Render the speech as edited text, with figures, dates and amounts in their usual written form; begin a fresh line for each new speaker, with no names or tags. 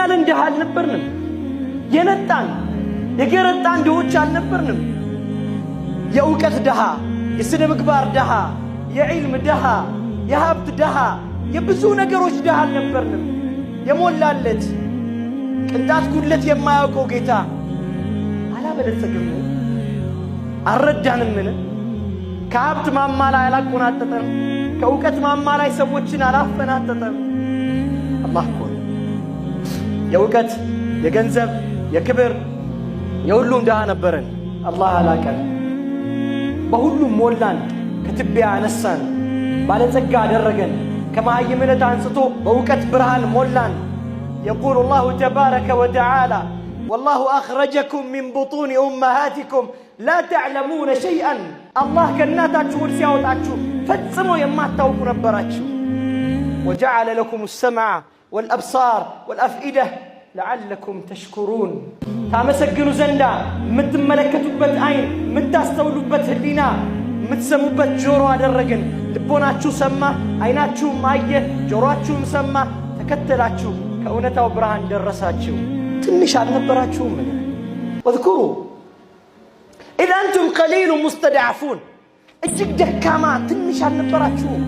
ያለን ድሃ አልነበርንም። የነጣን የገረጣን ድሆች አልነበርንም። የእውቀት ድሃ፣ የስነ ምግባር ድሃ፣ የዒልም ድሃ፣ የሀብት ድሃ፣ የብዙ ነገሮች ድሃ አልነበርንም። የሞላለት ቅንጣት ጉድለት የማያውቀው ጌታ አላበለጸገምን? አልረዳንምን? ከሀብት ማማ ላይ አላቆናጠጠም? ከእውቀት ማማ ላይ ሰዎችን አላፈናጠጠም? አላህ እኮ ነው። የእውቀት፣ የገንዘብ፣ የክብር የሁሉም ድሃ ነበረን። አላህ አላቀን፣ በሁሉም ሞላን፣ ከትቢያ አነሳን፣ ባለጸጋ አደረገን። ከመሃይምነት አንስቶ በእውቀት ብርሃን ሞላን። يقول الله تبارك وتعالى والله أخرجكم من بطون أمهاتكم لا تعلمون شيئا. الله كناتاتشو ورسياوتاتشو فتصموا يماتاوكو نبراتشو. وجعل لكم السمع والأبصار والأفئدة لعلكم تشكرون. تامسجنوا زندا متملكتوبت عين متاستولوبت هدينا متسموبت جورو አደረግን። ልቦናችሁ ሰማ፣ አይናችሁ ማየ፣ ጆሮአችሁ ሰማ፣ ተከተላችሁ፣ ከእውነታው ብርሃን ደረሳችሁ። ትንሽ አልነበራችሁም? ወذكروا إذا أنتم قليل مستضعفون እጅግ ደካማ ትንሽ አልነበራችሁም?